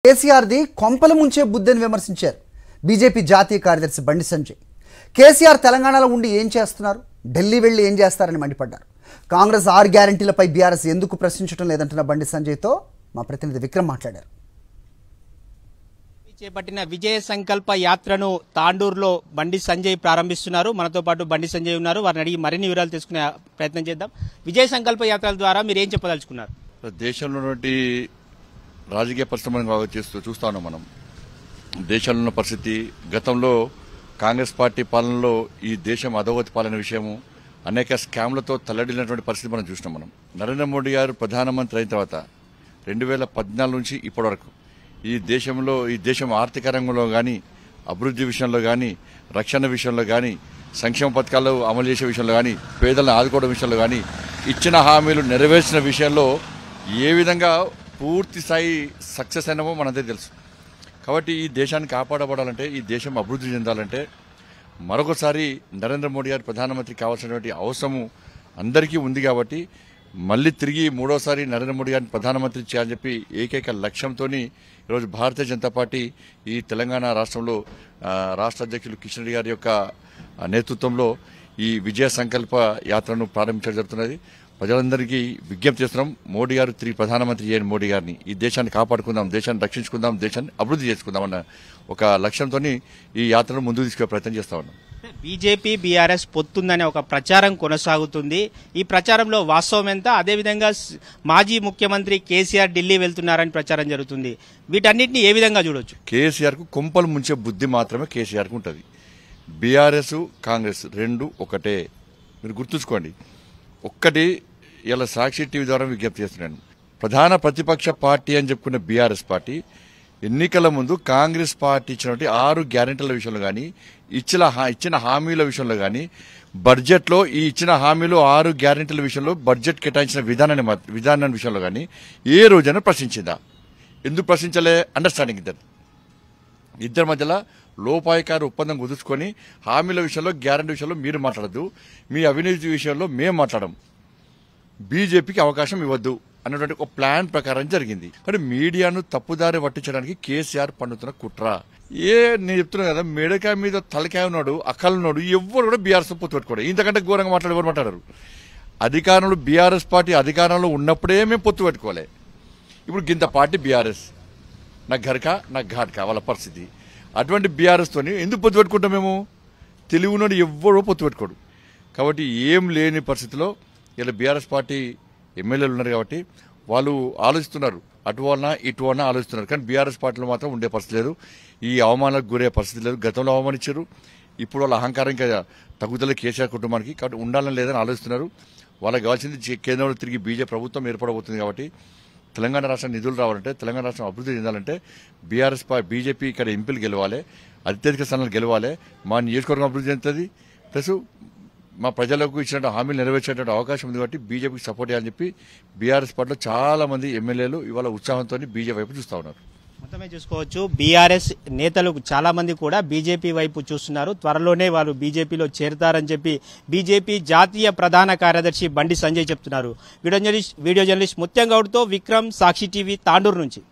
కేసీఆర్ది కొంపల ముంచే బుద్ధిని విమర్శించారు బీజేపీ జాతీయ కార్యదర్శి బండి సంజయ్. కేసీఆర్ తెలంగాణలో ఉండి ఏం చేస్తున్నారు, ఢిల్లీ వెళ్ళి ఏం చేస్తారని మండిపడ్డారు. కాంగ్రెస్ 6 గ్యారెంటీలపై బీఆర్ఎస్ ఎందుకు ప్రశ్నించడం లేదంటున్న బండి సంజయ్తో మా ప్రతినిధి విక్రమ్ మాట్లాడారు. చేపట్టిన విజయ సంకల్ప యాత్రను తాండూరులో బండి సంజయ్ ప్రారంభిస్తున్నారు. మనతో పాటు బండి సంజయ్ ఉన్నారు. వారిని అడిగి మరిన్ని వివరాలు తెలుసుకునే ప్రయత్నం చేద్దాం. విజయ సంకల్ప యాత్రల ద్వారా మీరు ఏం చెప్పదలుచుకున్నారు? దేశంలో రాజకీయ పరిశ్రమను చూస్తా ఉన్నాం. మనం దేశంలో ఉన్న పరిస్థితి, గతంలో కాంగ్రెస్ పార్టీ పాలనలో ఈ దేశం అధోగతి పాలన విషయము, అనేక స్కామ్లతో తల్లడిల్లినటువంటి పరిస్థితి మనం చూసినాం. మనం నరేంద్ర మోడీ గారు ప్రధానమంత్రి అయిన తర్వాత 2014 నుంచి ఇప్పటి వరకు ఈ దేశం ఆర్థిక రంగంలో కానీ, అభివృద్ధి విషయంలో కానీ, రక్షణ విషయంలో కానీ, సంక్షేమ పథకాలు అమలు చేసే విషయంలో కానీ, పేదలను ఆదుకోవడం విషయంలో కానీ, ఇచ్చిన హామీలు నెరవేర్చిన విషయంలో ఏ విధంగా పూర్తి స్థాయి సక్సెస్ అయినామో మనందరికీ తెలుసు. కాబట్టి ఈ దేశాన్ని కాపాడబడాలంటే, ఈ దేశం అభివృద్ధి చెందాలంటే మరొకసారి నరేంద్ర మోడీ గారు ప్రధానమంత్రి కావాల్సినటువంటి అవసరము అందరికీ ఉంది. కాబట్టి మళ్ళీ తిరిగి మూడోసారి నరేంద్ర మోడీ గారిని ప్రధానమంత్రి చేయాలని చెప్పి ఏకైక లక్ష్యంతో ఈరోజు భారతీయ జనతా పార్టీ ఈ తెలంగాణ రాష్ట్రంలో రాష్ట్ర అధ్యక్షులు కిషన్ రెడ్డి గారి యొక్క నేతృత్వంలో ఈ విజయ సంకల్ప యాత్రను ప్రారంభించడం జరుగుతున్నది. ప్రజలందరికీ విజ్ఞప్తి చేస్తున్నాం, మోడీ గారు తిరిగి ప్రధానమంత్రి చేయని మోడీ గారిని, ఈ దేశాన్ని కాపాడుకుందాం, దేశాన్ని రక్షించుకుందాం, దేశాన్ని అభివృద్ధి చేసుకుందాం అన్న ఒక లక్ష్యంతో ఈ యాత్రను ముందుకు తీసుకునే ప్రయత్నం చేస్తా ఉన్నాం. బీజేపీ బీఆర్ఎస్ పొత్తుందనే ఒక ప్రచారం కొనసాగుతుంది. ఈ ప్రచారంలో వాస్తవం ఎంత? అదేవిధంగా మాజీ ముఖ్యమంత్రి కేసీఆర్ ఢిల్లీ వెళ్తున్నారని ప్రచారం జరుగుతుంది. వీటన్నిటిని ఏ విధంగా చూడొచ్చు? కేసీఆర్ కు కొంపలు ముంచే బుద్ధి మాత్రమే కేసీఆర్ కు ఉంటుంది. బీఆర్ఎస్ కాంగ్రెస్ రెండు ఒకటే, మీరు గుర్తుంచుకోండి. ఒక్కటి ఇలా సాక్షి టీవీ ద్వారా విజ్ఞప్తి చేస్తున్నాను. ప్రధాన ప్రతిపక్ష పార్టీ అని చెప్పుకున్న బీఆర్ఎస్ పార్టీ ఎన్నికల ముందు కాంగ్రెస్ పార్టీ ఇచ్చినటువంటి 6 గ్యారెంటీల విషయంలో కానీ, ఇచ్చిన హామీల విషయంలో కానీ, బడ్జెట్లో ఈ ఇచ్చిన హామీలు 6 గ్యారెంటీల విషయంలో బడ్జెట్ కేటాయించిన విధానాన్ని విషయంలో కానీ ఏ రోజైనా ప్రశ్నించిందా? ఎందుకు ప్రశ్నించలే? అండర్స్టాండింగ్ ఇద్దరి మధ్యలో లోపాయకార ఒప్పందం కుదుర్చుకొని హామీల విషయంలో, గ్యారెంటీ విషయంలో మీరు మాట్లాడద్దు, మీ అవినీతి విషయంలో మేము మాట్లాడము, బీజేపీకి అవకాశం ఇవ్వద్దు అన్నటువంటి ఒక ప్లాన్ ప్రకారం జరిగింది. కానీ మీడియాను తప్పుదారి పట్టించడానికి కేసీఆర్ పన్నుతున్న కుట్ర. నేను చెప్తున్నా కదా, మెడకాయ మీద తలకాయ ఉన్నాడు, అక్కలున్నాడు, ఎవరు కూడా బీఆర్ఎస్ పొత్తు పెట్టుకోడు. ఇంతకంటే ఘోరంగా ఎవరు మాట్లాడారు? అధికారంలో బీఆర్ఎస్ పార్టీ అధికారంలో ఉన్నప్పుడే మేము పొత్తు పెట్టుకోవాలి. ఇప్పుడు గింత పార్టీ బీఆర్ఎస్, నా ఘర్కా నా ఘాట్కా వాళ్ళ పరిస్థితి. అటువంటి బీఆర్ఎస్ తోని ఎందుకు పొత్తు పెట్టుకుంటాం? మేము తెలివినోడు ఎవ్వరూ పొత్తు పెట్టుకోడు. కాబట్టి ఏం లేని పరిస్థితిలో ఇలా బీఆర్ఎస్ పార్టీ ఎమ్మెల్యేలు ఉన్నారు కాబట్టి వాళ్ళు ఆలోచిస్తున్నారు, అటు వలన ఇటు వలన ఆలోచిస్తున్నారు. కానీ బీఆర్ఎస్ పార్టీలో మాత్రం ఉండే పరిస్థితి లేదు, ఈ అవమానాలకు గురే పరిస్థితి లేదు. గతంలో అవమానించారు, ఇప్పుడు వాళ్ళ అహంకారం ఇంకా తగ్గుదల కేసీఆర్ కుటుంబానికి. కాబట్టి ఉండాలని లేదని ఆలోచిస్తున్నారు. వాళ్ళకి కావాల్సింది కేంద్రంలో తిరిగి బీజేపీ ప్రభుత్వం ఏర్పడబోతుంది. కాబట్టి తెలంగాణ రాష్ట్రం నిధులు రావాలంటే, తెలంగాణ రాష్ట్రం అభివృద్ధి చెందాలంటే బీజేపీ ఇక్కడ ఎంపీలు గెలవాలి, అత్యధిక స్థానాలు గెలవాలి, మా నియోజకవర్గం అభివృద్ధి చెందుతుంది. ప్లస్ మా ప్రజలకు ఇచ్చినట్టు హామీలు నెరవేర్చేటువంటి అవకాశం ఉంది. కాబట్టి బీజేపీకి సపోర్ట్ చేయాలని చెప్పి బీఆర్ఎస్ పార్టీలో చాలా మంది ఎమ్మెల్యేలు ఇవాళ ఉత్సాహంతో బీజేపీ వైపు చూస్తా ఉన్నారు. మొత్తమే చూసుకోవచ్చు, బీఆర్ఎస్ నేతలు చాలా మంది కూడా బీజేపీ వైపు చూస్తున్నారు. త్వరలోనే వాళ్ళు బీజేపీలో చేరతారని చెప్పి బీజేపీ జాతీయ ప్రధాన కార్యదర్శి బండి సంజయ్ చెప్తున్నారు. వీడియో జర్నలిస్ట్ ముత్యం గౌడ్తో విక్రమ్, సాక్షి టీవీ, తాండూరు నుంచి.